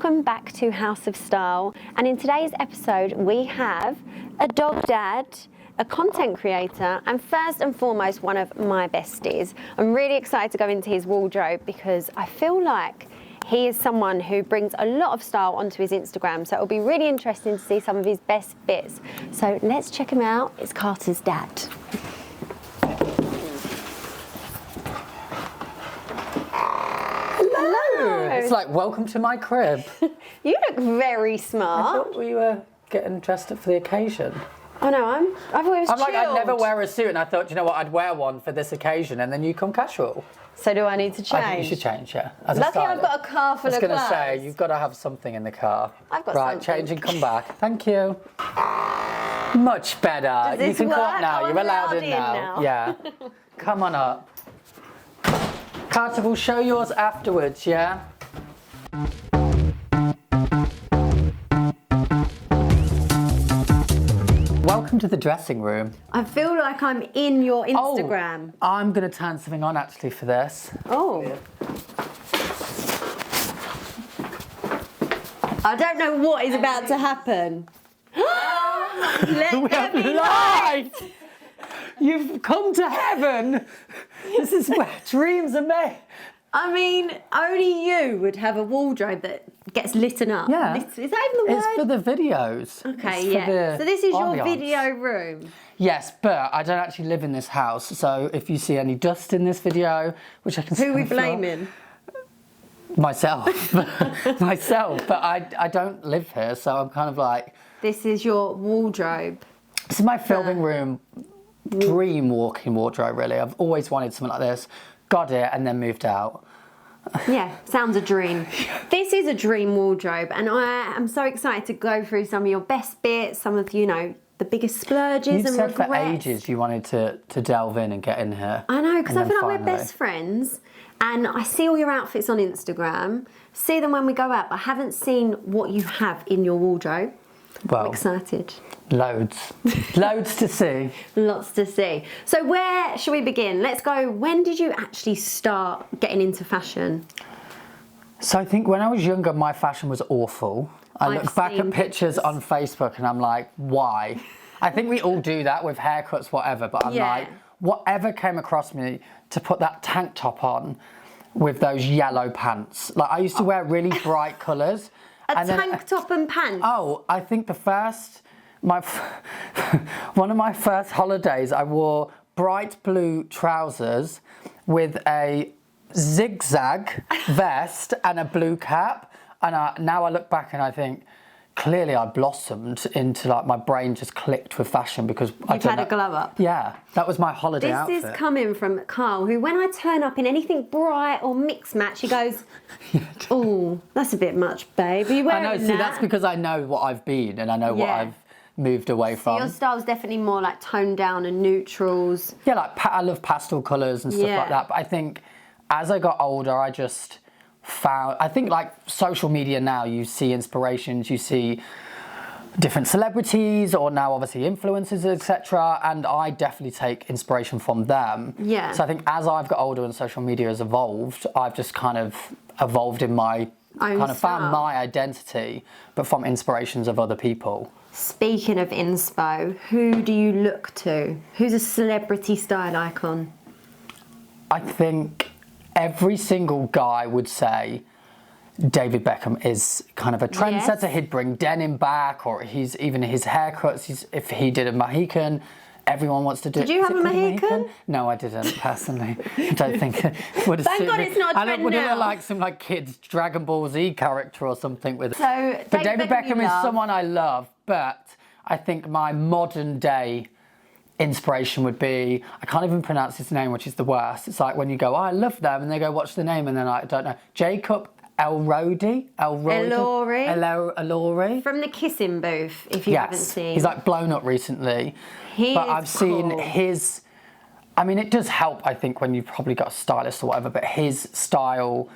welcome back to House of Style, and in today's episode we have a dog dad, a content creator, and first and foremost one of my besties. I'm really excited to go into his wardrobe because I feel like he is someone who brings a lot of style onto his Instagram, so it'll be really interesting to see some of his best bits. So let's check him out. It's Carter's dad. Hello. It's like, welcome to my crib. You look very I smart. thought we were getting dressed up for the occasion. Oh no, I thought it was I'm like, I'd chilled. never wear a suit, and I thought, you know what, I'd wear one for this occasion, and then you come casual. So do I need to change? I think you should change, yeah. As Lucky I've got a car full of clothes. I was going to say, you've got to have something in the car. I've got right, something. change and come back. Thank you. Much better. Does this you can come work? up now. Oh, You're I'm allowed in now. Yeah. Come on up. Carter, we'll show yours afterwards, yeah? Welcome to the dressing room. I feel like I'm in your Instagram. Oh, I'm going to turn something on actually for this. Oh. I don't know what is about to happen. Let there be light. You've come to heaven. This is where dreams are made. I mean, only you would have a wardrobe that gets lit up. Yeah. Is that even the word? It's for the videos. Okay, It's for yeah. the So this is your ambiance. video room. Yes, but I don't actually live in this house. So if you see any dust in this video, which I can see Who are on we the floor- blaming? Myself. Myself. But I don't live here, so I'm kind of like... This is your wardrobe. This is my filming room, dream walk-in wardrobe, really. I've always wanted something like this. Got it, and then moved out. Yeah, sounds a dream. This is a dream wardrobe, and I am so excited to go through some of your best bits, some of, you know, the biggest splurges You've and said regrets. for ages you wanted to delve in and get in here. I know, because I And feel then like we're finally- best friends, and I see all your outfits on Instagram, see them when we go out, but I haven't seen what you have in your wardrobe. Well, I'm excited. loads. Loads to see. Lots to see. So where should we begin? Let's go. When did you actually start getting into fashion? So I think when I was younger, my fashion was awful. I I've look back seen at pictures on Facebook and I'm like, why? I think we all do that with haircuts, whatever, but I'm Yeah. like, whatever came across me to put that tank top on with those yellow pants. Like I used to wear really bright colours. A tank top and pants? Oh, I think one of my first holidays, I wore bright blue trousers with a zigzag vest and a blue cap. And now I look back and I think, clearly I blossomed into, like, my brain just clicked with fashion because You've had a glow up. Yeah, that was my holiday outfit. This is coming from Carl, who when I turn up in anything bright or mixed match, he goes, oh, that's a bit much, babe. Are you I wearing know, see, that's because I know what I've been and I know what Yeah. I've moved away from. Your style's definitely more like toned down and neutrals. Yeah, like I love pastel colours and stuff Yeah. like that. But I think as I got older, I just found... I think like social media now, you see inspirations, you see different celebrities or now obviously influencers, etc. And I definitely take inspiration from them. Yeah. So I think as I've got older and social media has evolved, I've just kind of evolved in my... Own kind of style. found my identity, but from inspirations of other people. Speaking of inspo, who do you look to? Who's a celebrity style icon? I think every single guy would say David Beckham is kind of a trendsetter. Yes. He'd bring denim back, or he's even his haircuts. If he did a Mohican, everyone wants to do. Did you is have it a called Mohican? No, I didn't personally. I don't think it would have. Thank God it's not a trend would it now. look like some like kids Dragon Ball Z character or something with it? So, But David you Beckham is love. someone I love, but I think my modern day inspiration would be, I can't even pronounce his name, which is the worst. It's like when you go, oh, I love them, and they go, what's the name? And then I don't know. Jacob Elordi? Elordi? From the Kissing Booth, if you haven't seen. He's like blown up recently. He But is I've seen cool. his, I mean, it does help, I think, when you've probably got a stylist or whatever, but his style,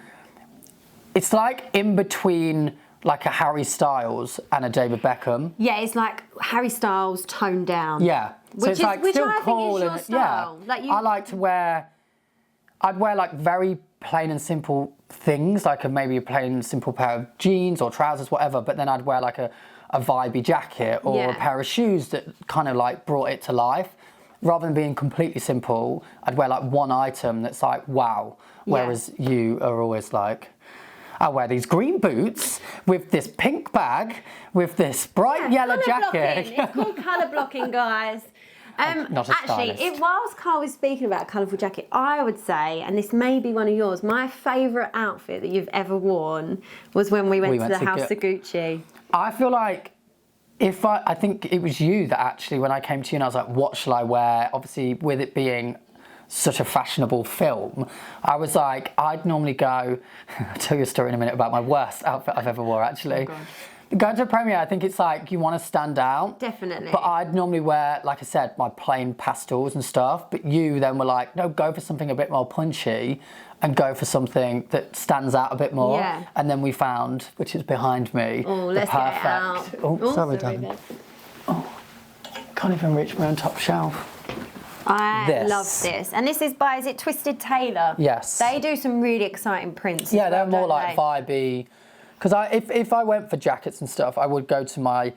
it's like in between like a Harry Styles and a David Beckham. Yeah, it's like Harry Styles toned down. Yeah. So it's like which still I think cool is your and style. yeah. Like you, I like to wear, I'd wear like very plain and simple things, like maybe a plain and simple pair of jeans or trousers, whatever, but then I'd wear like a vibey jacket or a pair of shoes that kind of like brought it to life. Rather than being completely simple, I'd wear like one item that's like, wow. Whereas you are always like, I wear these green boots with this pink bag, with this bright yellow jacket. It's called colour blocking, guys. Not a stylist. Whilst Carl was speaking about a colourful jacket, I would say, and this may be one of yours, my favourite outfit that you've ever worn was when we went to the House of Gucci. I feel like I think it was you that actually, when I came to you and I was like, what shall I wear? Obviously, with it being such a fashionable film, I was like, I'd normally go, I'll tell you a story in a minute about my worst outfit I've ever wore, actually. Oh, going to a premiere, I think it's like you want to stand out. Definitely. But I'd normally wear, like I said, my plain pastels and stuff. But you then were like, no, go for something a bit more punchy and go for something that stands out a bit more. Yeah. And then we found, which is behind me, let's the perfect. Get it out. Oh, sorry, darling. Oh, can't even reach my own top shelf. I love this. And this is by, is it Twisted Tailor? Yes. They do some really exciting prints. Yeah, they're more like vibey. Because if I went for jackets and stuff, I would go to my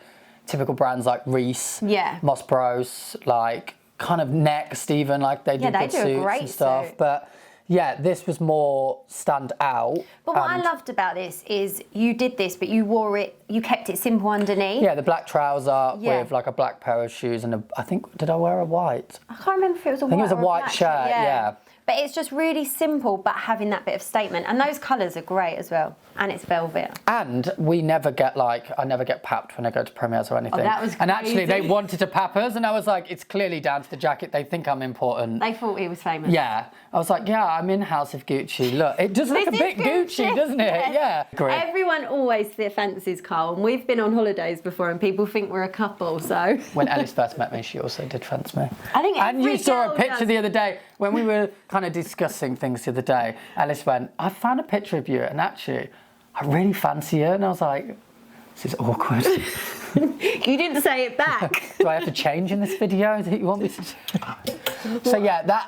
typical brands like Reese, Moss Bros, like kind of Next even, like they do good suits and stuff. Suit. But yeah, this was more stand out. But what I loved about this is you did this, but you wore it, you kept it simple underneath. Yeah, the black trouser with like a black pair of shoes and I think, did I wear a white? I can't remember if it was a white. I think it was a white shirt, yeah. But it's just really simple, but having that bit of statement. And those colours are great as well. And it's velvet. And we never get I never get papped when I go to premieres or anything. Oh, that was crazy. And actually they wanted to pap us and I was like, it's clearly down to the jacket. They think I'm important. They thought he was famous. Yeah. I was like, yeah, I'm in House of Gucci. Look, it does look a bit Gucci, doesn't it? Yeah. Great. Everyone always fancies Carl. And we've been on holidays before and people think we're a couple, so. When Ellis first met me, she also did fancy me. I think and you saw a picture the other day when we were kind of discussing things the other day. Ellis went, I found a picture of you and actually, I really fancy you. And I was like, this is awkward. You didn't say it back. Do I have to change in this video that you want me to do? So yeah,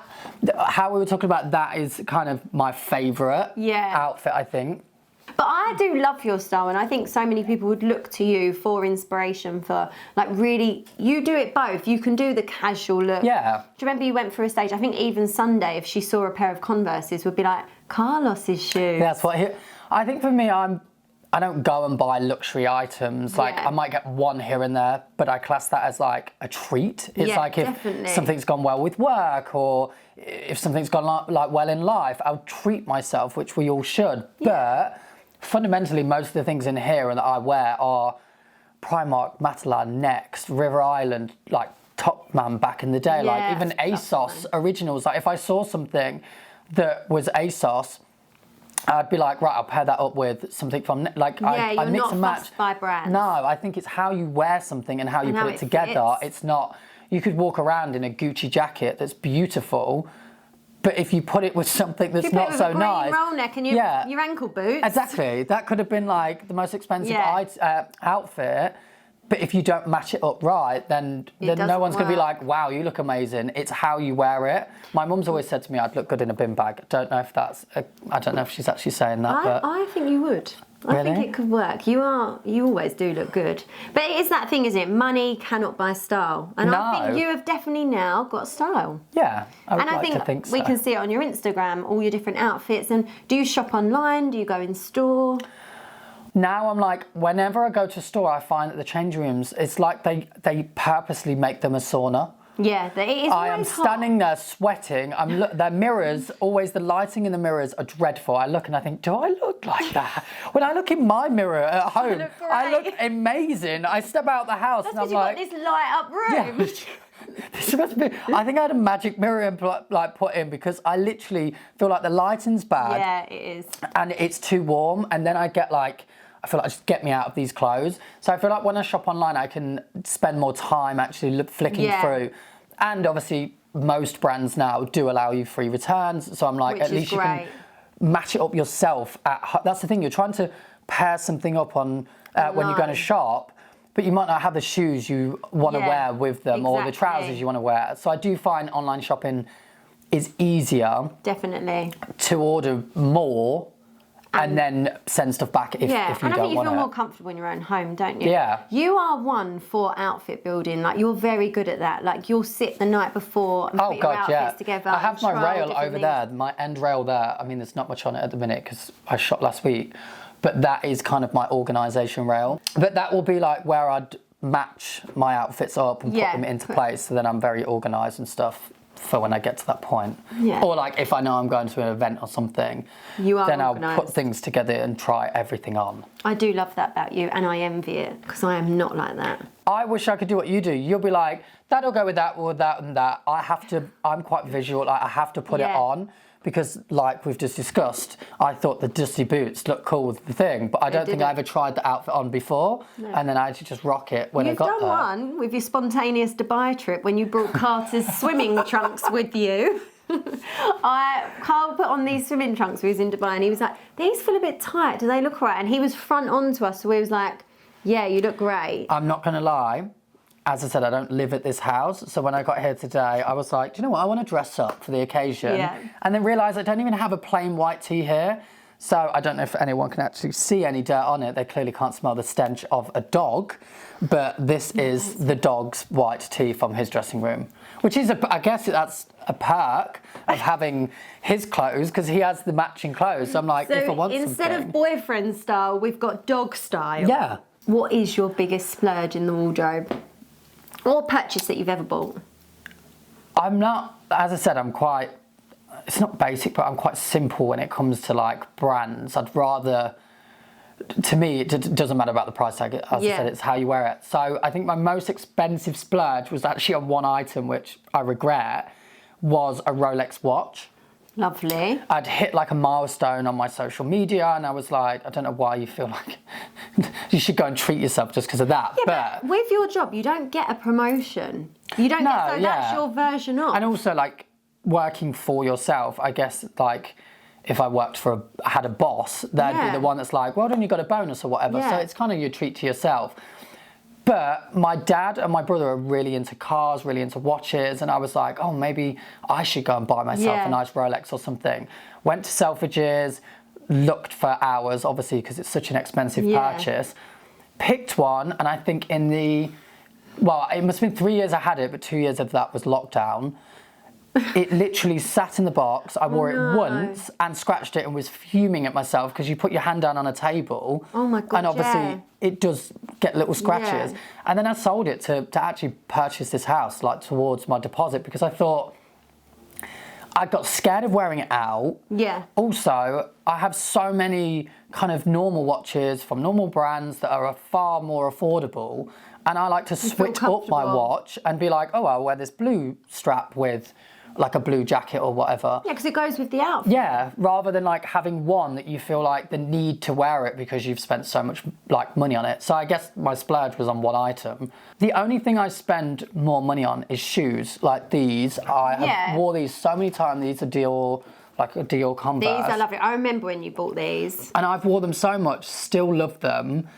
how we were talking about that is kind of my favourite outfit, I think. But I do love your style and I think so many people would look to you for inspiration for like really, you do it both. You can do the casual look. Yeah. Do you remember you went for a stage, I think even Sunday, if she saw a pair of Converses would be like, Carlos's shoes. That's what I think for me, I don't go and buy luxury items. Like I might get one here and there, but I class that as like a treat. It's like if something's gone well with work or if something's gone like well in life, I'll treat myself, which we all should. But fundamentally, most of the things in here and that I wear are Primark, Matalan, Next, River Island, like Top Man back in the day, like even ASOS originals. Like if I saw something that was ASOS, I'd be like, right, I'll pair that up with something from I mix and match. Fussed by brands. No, I think it's how you wear something and how you put it together. Fits. It's not, you could walk around in a Gucci jacket that's beautiful, but if you put it with something that's not so nice, roll neck and your ankle boots. Exactly, that could have been like the most expensive outfit. But if you don't match it up right, then no one's going to be like, wow, you look amazing. It's how you wear it. My mum's always said to me, I'd look good in a bin bag. I don't know if she's actually saying that. But I think you would. I think it could work. You always do look good. But it is that thing, isn't it? Money cannot buy style. And I think you have definitely now got style. Yeah, I think to think so. We can see it on your Instagram, all your different outfits. And do you shop online? Do you go in store? Now I'm like, whenever I go to a store, I find that the change rooms, it's like they purposely make them a sauna. Yeah, it is. I am standing there sweating. Their mirrors, always the lighting in the mirrors are dreadful. I look and I think, do I look like that? When I look in my mirror at home, I look amazing. I step out the house and I'm like, got this light up room. Yeah. This must be, I think I had a magic mirror put in because I literally feel like the lighting's bad. Yeah, it is. And it's too warm. And then I feel like just get me out of these clothes. So I feel like when I shop online, I can spend more time actually flicking through. And obviously, most brands now do allow you free returns. So I'm like, at least you can match it up yourself. That's the thing, you're trying to pair something up on when you're going to shop, but you might not have the shoes you want to wear with them or the trousers you want to wear. So I do find online shopping is easier Definitely. to order more and then send stuff back if you don't want it. And I think you feel more comfortable in your own home, don't you? Yeah. You are one for outfit building. Like, you're very good at that. Like, you'll sit the night before and put your outfits together. I have my trial rail different over things. there, my end rail there. I mean, there's not much on it at the minute because I shot last week, but that is kind of my organisation rail. But that will be like where I'd match my outfits up and put them into place, so then I'm very organised and stuff for when I get to that point. Or like if I know I'm going to an event or something, then I'll put things together and try everything on. I do love that about you, and I envy it, because I am not like that. I wish I could do what you do. You'll be like, that'll go with that, or that and that. I'm quite visual, like I have to put it on, because like we've just discussed, I thought the dusty boots looked cool with the thing, but I don't think I ever tried the outfit on before, and then I had to just rock it when I got there. You've done one with your spontaneous Dubai trip when you brought Carter's swimming trunks with you. Carl put on these swimming trunks when he was in Dubai, and he was like, these feel a bit tight, do they look all right? And he was front on to us, so he was like, yeah, you look great. I'm not going to lie. As I said, I don't live at this house, so when I got here today, I was like, do you know what, I want to dress up for the occasion. And then realised I don't even have a plain white tee here, so I don't know if anyone can actually see any dirt on it. They clearly can't smell the stench of a dog, but this is the dog's white tee from his dressing room, which is, I guess that's a perk of having his clothes, because he has the matching clothes. So I'm like, if I want instead something... of boyfriend style, we've got dog style. Yeah. What is your biggest splurge in the wardrobe? Or purchase that you've ever bought? I'm not, as I said, I'm quite, it's not basic, but I'm quite simple when it comes to like brands. I'd rather, to me, it doesn't matter about the price tag. As I said, it's how you wear it. So I think my most expensive splurge was actually on one item, which I regret, was a Rolex watch. Lovely. I'd hit like a milestone on my social media, and I was like, I don't know why you feel like you should go and treat yourself just because of that. Yeah, but with your job, you don't get a promotion. You don't get, so that's your version of. And also, like, working for yourself, I guess, like, if I worked for, had a boss, they'd be the one that's like, well done, you got a bonus or whatever. So it's kind of your treat to yourself. But my dad and my brother are really into cars, really into watches, and I was like, oh, maybe I should go and buy myself a nice Rolex or something. Went to Selfridges, looked for hours, obviously, because it's such an expensive purchase. Picked one, and I think in the, well, it must have been 3 years I had it, but 2 years of that was lockdown. It literally sat in the box. I wore it once and scratched it and was fuming at myself, because you put your hand down on a table. Oh my God, and obviously it does get little scratches. And then I sold it to actually purchase this house, like towards my deposit, because I thought I got scared of wearing it out. Also, I have so many kind of normal watches from normal brands that are far more affordable, and I like to switch up my watch and be like, oh, I'll wear this blue strap with like a blue jacket or whatever. Yeah, because it goes with the outfit. Yeah, rather than like having one that you feel like the need to wear it because you've spent so much like money on it. So I guess my splurge was on one item. The only thing I spend more money on is shoes, like these. I have wore these so many times. These are Dior, like a Dior Converse. These are lovely. I remember when you bought these. And I've wore them so much, still love them.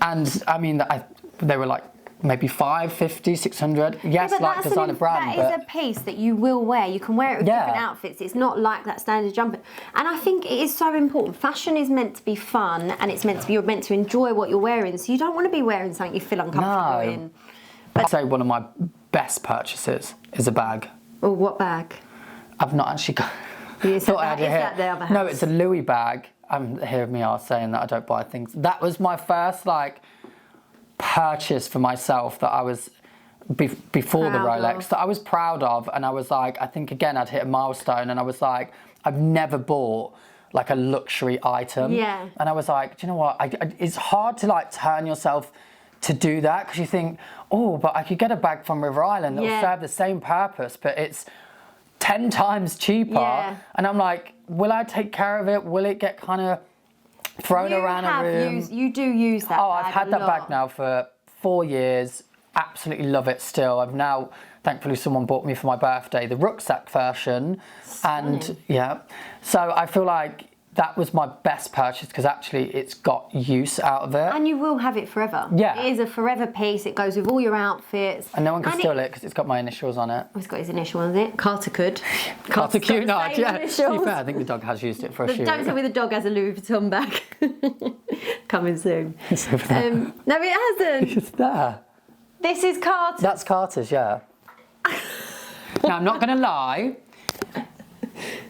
And I mean, they were like maybe 550, 600. Yes, like designer brand. That is a piece that you will wear. You can wear it with different outfits. It's not like that standard jumper. And I think it is so important. Fashion is meant to be fun, and it's meant to be, you're meant to enjoy what you're wearing. So you don't want to be wearing something you feel uncomfortable in. But I'd say one of my best purchases is a bag. Oh, what bag? I've not actually got... Is that the other house? No, it's a Louis bag. Hear me out saying that I don't buy things. That was my first like purchase for myself that I was before the Rolex that I was proud of, and I was like, I think again I'd hit a milestone, and I was like, I've never bought like a luxury item. And I was like, do you know what? It's hard to like turn yourself to do that, because you think, oh, but I could get a bag from River Island that will serve the same purpose, but it's 10 times cheaper. And I'm like, will I take care of it? Will it get kind of thrown around a room? You do use that bag I've had that bag now for 4 years. Absolutely love it still. I've now, thankfully someone bought me for my birthday the rucksack version. And so I feel like that was my best purchase because actually it's got use out of it. And you will have it forever. Yeah. It is a forever piece. It goes with all your outfits. And no one can steal it because it's got my initials on it. Oh, it's got his initial on it. Carter could. Carter Cunard, yeah. To be Initials. fair, I think the dog has used it for a shoe. Don't tell me the dog has a Louis Vuitton bag. Coming soon. It's over there. No, it hasn't. It's there. This is Carter. That's Carter's, yeah. Now, I'm not going to lie.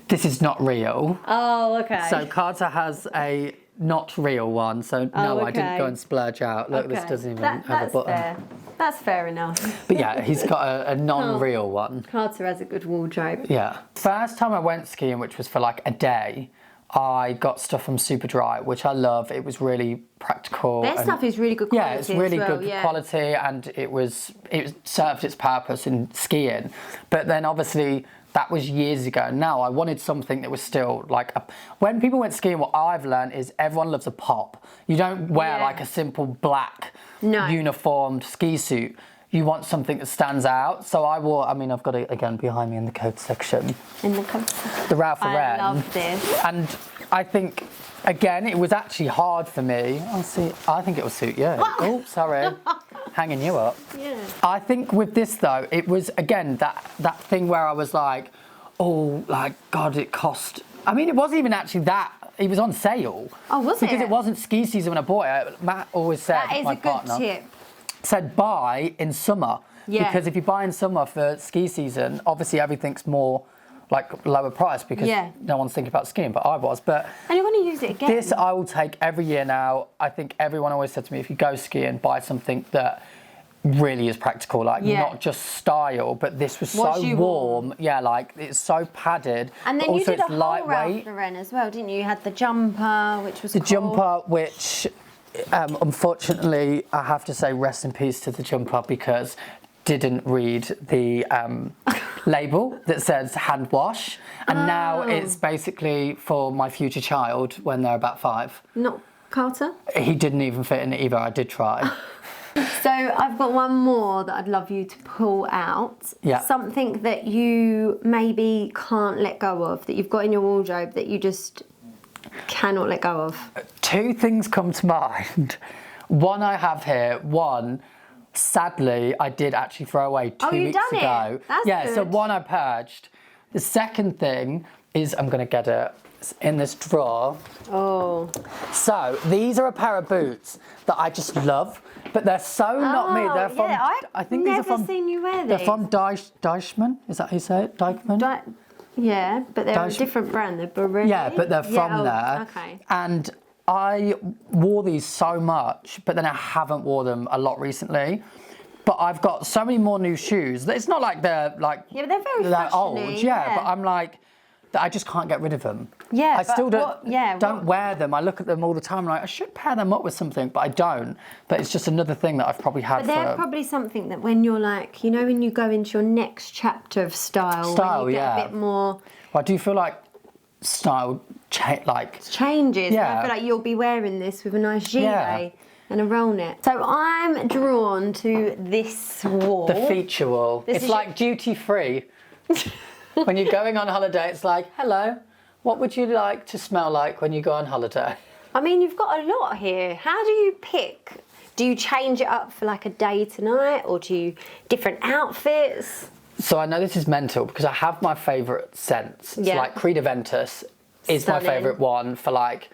This is not real. Oh, okay. So Carter has a not real one. So no, okay. I didn't go and splurge out. Look, this doesn't even have a that's button. fair. That's fair enough. But yeah, he's got a non-real one. Carter has a good wardrobe. Yeah. First time I went skiing, which was for like a day, I got stuff from Superdry, which I love. It was really practical. Their stuff is really good quality. Yeah, it's really as well, good quality, and it served its purpose in skiing. But then obviously that was years ago. Now I wanted something that was still like when people went skiing, what I've learned is everyone loves a pop. You don't wear like a simple black uniformed ski suit. You want something that stands out. So I wore, I mean, I've got it again behind me in the coat section. In the coat. The Ralph Lauren. I love this. And I think, again, it was actually hard for me. I'll see. I think it will suit you. Oh, sorry. Hanging you up. Yeah. I think with this, though, it was, again, that thing where I was like, oh, like, God, it cost... I mean, it wasn't even actually that... It was on sale. Oh, was it? Because it wasn't ski season when I bought it. Matt always said, That is my a good partner, tip. said buy in summer. Yeah. Because if you buy in summer for ski season, obviously everything's more like lower price because no one's thinking about skiing, but I was. But and you're going to use it again. This I will take every year now. I think everyone always said to me, if you go skiing, buy something that really is practical, like not just style, but this was so warm. Yeah, like it's so padded. And then also, you did it's a whole lightweight. Ralph Lauren as well, didn't you? You had the jumper, which was The cool. jumper, which unfortunately I have to say rest in peace to the jumper because didn't read the label that says hand wash, and now it's basically for my future child when they're about 5. Not Carter? He didn't even fit in it either. I did try. So I've got one more that I'd love you to pull out. Yeah. Something that you maybe can't let go of, that you've got in your wardrobe that you just cannot let go of. 2 things come to mind. One I have here. One, sadly, I did actually throw away 2 weeks ago. That's good. So one I purged. The second thing is I'm going to get it in this drawer. Oh. So these are a pair of boots that I just love, but they're so not me. They're from. I think these are from. Never seen you wear these. They're from Deichmann. Is that how you say it? Deichmann. Yeah, but they're a different brand. They're Burberry. Yeah, but they're from there. Okay. And I wore these so much, but then I haven't worn them a lot recently. But I've got so many more new shoes. It's not like they're like. Yeah, but they're very old. fashiony, Yeah, but I'm like. I just can't get rid of them. Yeah, I still don't wear what? them. I look at them all the time. I'm like, I should pair them up with something, but I don't. But it's just another thing that I've probably had. But they're probably something that when you're like, you know, when you go into your next chapter of style, when you get a bit more. Well, I do feel like style changes. Yeah. I feel like you'll be wearing this with a nice gilet. And a roll net. So I'm drawn to this wall. The feature wall. It's like duty free. When you're going on holiday, it's like, hello, what would you like to smell like when you go on holiday? I mean, you've got a lot here. How do you pick? Do you change it up for like a day tonight, or do you different outfits? So I know this is mental because I have my favourite scents. So like Creed Aventus is my favourite one for like,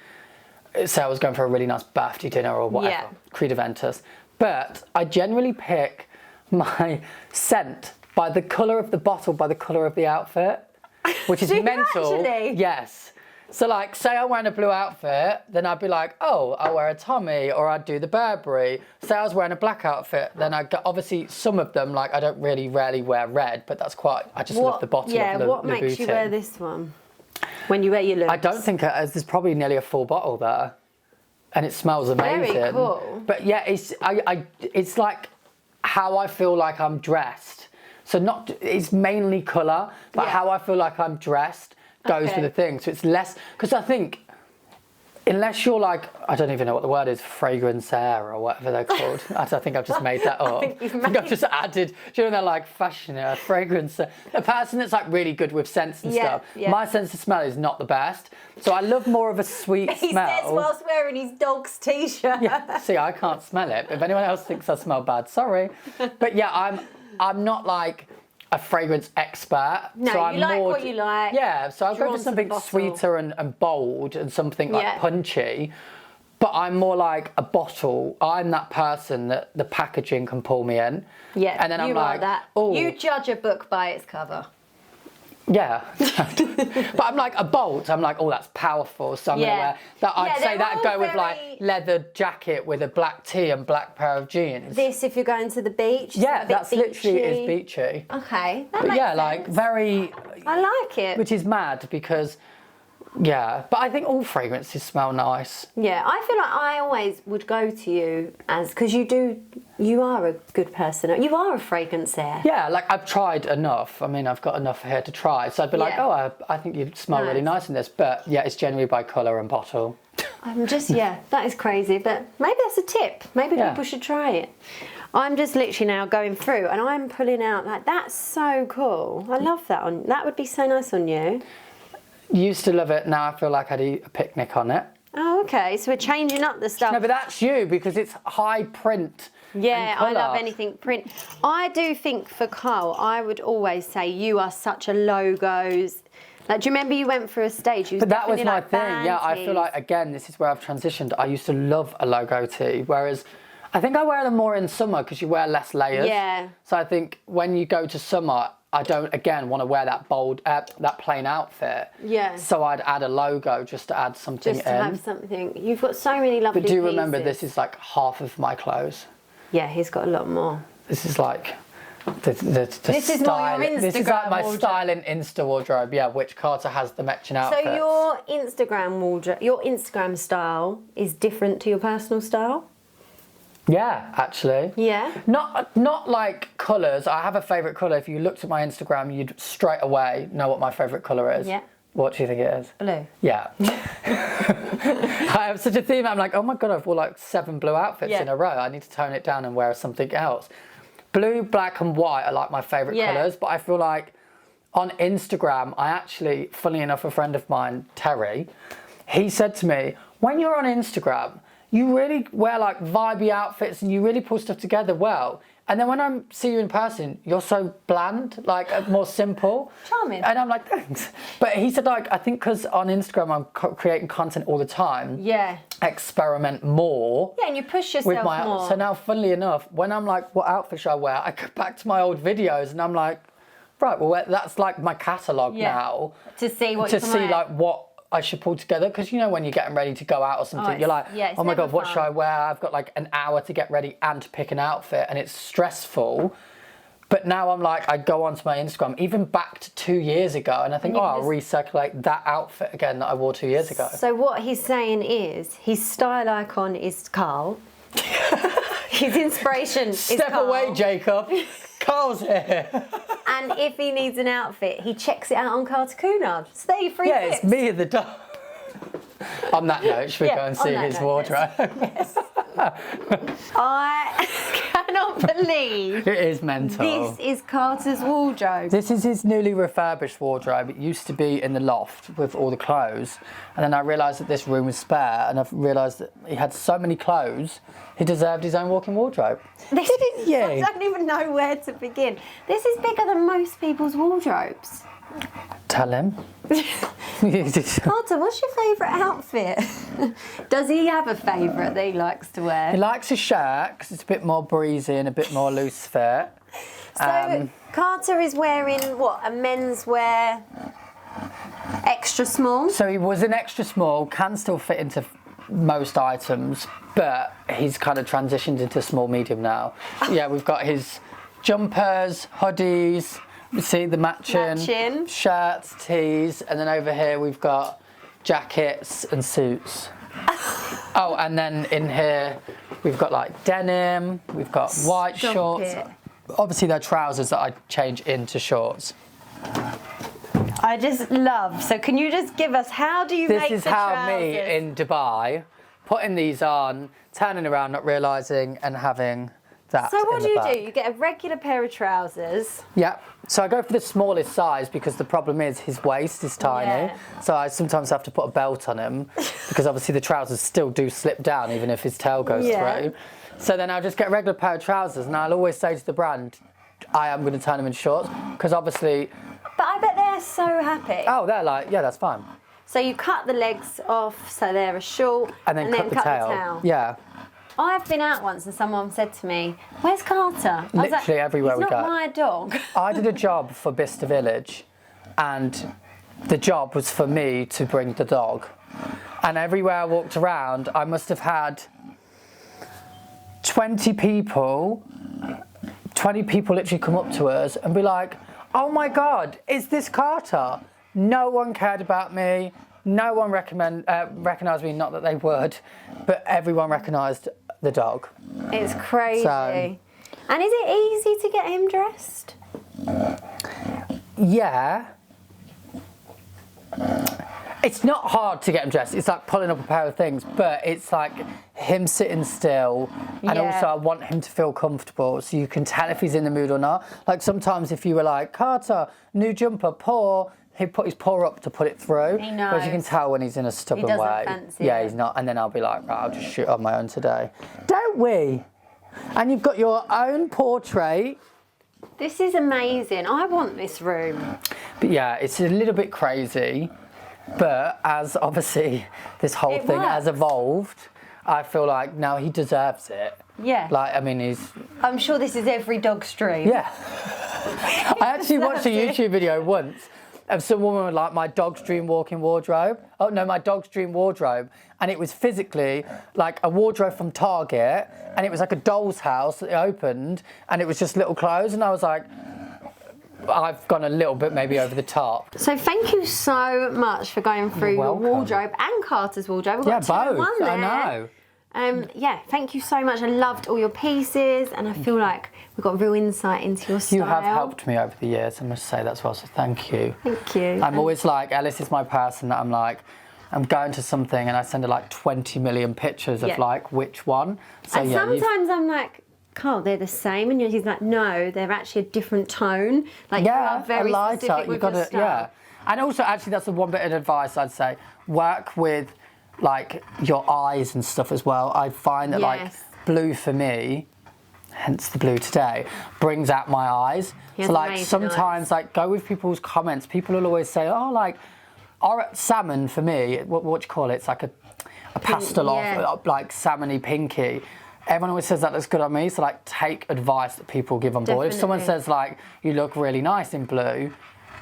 say I was going for a really nice birthday dinner or whatever. Yeah. Creed Aventus. But I generally pick my scent by the colour of the bottle, by the colour of the outfit, which is mental. Actually? Yes. So like, say I'm wearing a blue outfit, then I'd be like, oh, I'll wear a Tommy, or I'd do the Burberry. Say I was wearing a black outfit, then I'd get, obviously some of them, like I don't rarely wear red, but that's quite, I just love the bottom of the what makes you wear this one? When you wear your looks? I don't think there's probably nearly a full bottle there. And it smells amazing. Very cool. But yeah, it's like how I feel like I'm dressed. So it's mainly colour, but how I feel like I'm dressed goes with the thing. So it's less, because I think unless you're like, I don't even know what the word is, fragrance air or whatever they're called. I think I've just made that up. I think I've just added, do you know, they're like fashion, fragrance. A person that's like really good with scents and stuff. Yeah. My sense of smell is not the best. So I love more of a sweet smell. He says whilst wearing his dog's t-shirt. Yeah, see, I can't smell it. If anyone else thinks I smell bad, sorry. But yeah, I'm not like a fragrance expert. No, so you like what you like. Yeah, so I'll go for something sweeter and bold and something like punchy. But I'm more like a bottle. I'm that person that the packaging can pull me in. Yeah, and then I'm like, oh. You judge a book by its cover. Yeah, but I'm like a bolt. I'm like, oh, that's powerful. So I'm gonna wear that. I'd say that'd go with like leather jacket with a black tee and black pair of jeans. This if you're going to the beach. Yeah, that's literally is beachy. Okay, that but makes sense. like very. I like it. Which is mad because. Yeah, but I think all fragrances smell nice. Yeah, I feel like I always would go to you because you are a good person. You are a fragrance air. Yeah, like I've tried enough. I mean, I've got enough here to try. So I'd be like, oh, I think you smell really nice in this. But yeah, it's generally by colour and bottle. I'm just, that is crazy. But maybe that's a tip. Maybe people should try it. I'm just literally now going through and I'm pulling out, like, that's so cool. I love that. That would be so nice on you. Used to love it. Now I feel like I'd eat a picnic on it. Oh, okay. So we're changing up the stuff. No, but that's you because it's high print. Yeah, I love anything print. I do think for Carl, I would always say you are such a logos. Like, do you remember you went through a stage? But that was my thing. Yeah, I feel like, again, this is where I've transitioned. I used to love a logo tee, whereas I think I wear them more in summer because you wear less layers. Yeah. So I think when you go to summer, I don't, again, want to wear that bold, that plain outfit. Yeah. So I'd add a logo just to add something in. Just to have something. You've got so many lovely pieces. But do you remember, pieces. this is like half of my clothes. Yeah, he's got a lot more. This is like the this is style. More your Instagram this is like my wardrobe. styling Insta wardrobe, yeah, which Carter has the matching outfits. So your Instagram wardrobe, your Instagram style is different to your personal style? Yeah, actually. Yeah. Not like colours. I have a favourite colour. If you looked at my Instagram, you'd straight away know what my favourite colour is. Yeah. What do you think it is? Blue. Yeah. I have such a theme. I'm like, oh my God, I've worn like 7 blue outfits in a row. I need to tone it down and wear something else. Blue, black and white are like my favourite colours, but I feel like on Instagram, I actually, funny enough, a friend of mine, Terry, he said to me, when you're on Instagram, you really wear like vibey outfits and you really pull stuff together well. And then when I see you in person, you're so bland, like more simple. Charming. And I'm like, thanks. But he said, like, I think because on Instagram I'm creating content all the time. Yeah. Experiment more. Yeah, and you push yourself more. So now, funnily enough, when I'm like, what outfit should I wear? I go back to my old videos and I'm like, right, well, that's like my catalogue now. To see what you can wear. Like what I should pull together, because you know when you're getting ready to go out or something, you're like, oh my God, what should I wear? I've got like an hour to get ready and to pick an outfit, and it's stressful. But now I'm like, I go onto my Instagram, even back to 2 yees ago, and I think, I'll recirculate that outfit again that I wore 2 years ago. So what he's saying is, his style icon is Carl. His inspiration is Carl. Step away, Jacob. Carl's here. And if he needs an outfit, he checks it out on Carter Cunard. So there you 3 tips. Yeah, it's me in the dark. On that note, should we go and see his wardrobe? Yes. I cannot believe it is mental. This is Carter's wardrobe. This is his newly refurbished wardrobe. It used to be in the loft with all the clothes, and then I realised that this room was spare, and I've realised that he had so many clothes, he deserved his oin walk-in wardrobe. Didn't you? I don't even know where to begin. This is bigger than most people's wardrobes. Tell him. Carter, what's your favourite outfit? Does he have a favourite that he likes to wear? He likes a shirt because it's a bit more breezy and a bit more loose fit. So Carter is wearing what, a menswear extra small? So he was an extra small, can still fit into most items, but he's kind of transitioned into small medium now. Yeah, we've got his jumpers, hoodies. You see the matching shirts, tees, and then over here we've got jackets and suits. Oh, and then in here we've got like denim, we've got white shorts. Obviously they're trousers that I change into shorts. I just love. So can you just give us, how do you make the This is how trousers? me in Dubai, putting these on, turning around, not realising, and having that. So what in the back. do? You get a regular pair of trousers. Yeah. So I go for the smallest size because the problem is his waist is tiny. Yeah. So I sometimes have to put a belt on him because obviously the trousers still do slip down even if his tail goes through. So then I'll just get a regular pair of trousers and I'll always say to the brand, I am going to turn them in shorts because obviously... But I bet they're so happy. Oh, they're like, yeah, that's fine. So you cut the legs off so they're a short And then cut the tail. Yeah. I've been out once and someone said to me, "Where's Carter?" I was like, Literally everywhere we "He's go. not my dog." I did a job for Bicester Village and the job was for me to bring the dog. And everywhere I walked around, I must have had 20 people literally come up to us and be like, "Oh my God, is this Carter?" No one cared about me. No one recognised me, not that they would, but everyone recognised the dog. It's crazy. So- And is it easy to get him dressed? Yeah. It's not hard to get him dressed. It's like pulling up a pair of things, but it's like him sitting still. And Yeah. also I want him to feel comfortable so you can tell if he's in the mood or not. Like sometimes if you were like, "Carter, new jumper, paw," he'd put his paw up to put it through. He Whereas you can knows. tell when he's in a stubborn doesn't way. fancy Yeah, it. he's not. And then I'll be like, "Right, I'll just shoot on my own today." Don't we? And you've got your own portrait. This is amazing. I want this room. But yeah, it's a little bit crazy. But as obviously this whole It thing has works. evolved, I feel like now he deserves it. Yeah. Like, I mean, he's... I'm sure this is every dog's dream. Yeah. I actually watched a deserves YouTube video once of some woman with like, my dog's dream walk-in wardrobe. Oh, no, my dog's dream wardrobe. And it was physically like a wardrobe from Target. And it was like a doll's house that it opened. And it was just little clothes. And I was like... I've gone a little bit maybe over the top. So thank you so much for going through your welcome. wardrobe and Carter's wardrobe. We've got Yeah, two in both. one there. I know. Yeah, thank you so much. I loved all your pieces and I feel like we've got real insight into your style. You have helped me over the years, I must say that as well, so thank you. Thank you. I'm always like, Ellis is my person that I'm like, I'm going to something and I send her like 20 million pictures of Yeah. like which one. So and yeah, you've- sometimes I'm like, Carl, they're the same, and he's like, no, they're actually a different tone. Like you yeah, are very a lighter, specific you with got your to, style. yeah. And also, actually, that's the one bit of advice I'd say: work with like your eyes and stuff as well. I find that like Yes. blue for me, hence the blue today, brings out my eyes. He So has like amazing sometimes, eyes. like go with people's comments. People will always say, "Oh, like, salmon for me. What do you call it? It's like a pastel yeah. off, like salmony pinky." Everyone always says that looks good on me, so like take advice that people give on board. If someone Definitely. says like you look really nice in blue,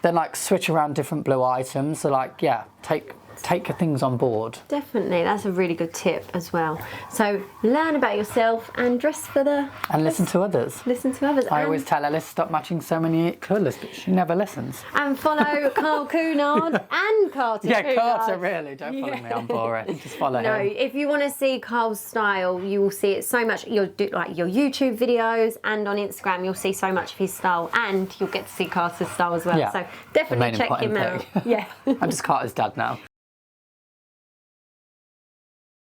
then like switch around different blue items. So like yeah, take things on board. Definitely, that's a really good tip as well. So learn about yourself and dress for the... And listen to others. Listen to others. I and, always tell Alice stop matching so many colours, but she never listens. and follow Carl Cunard and Carter Yeah, Cunard. Carter, really. Don't follow me, I'm boring. Just follow No, him. if you want to see Carl's style, you will see it so much. You'll do like your YouTube videos and on Instagram, you'll see so much of his style, and you'll get to see Carter's style as well. Yeah, So the definitely main check him important out. thing. Yeah. I'm just Carter's dad now.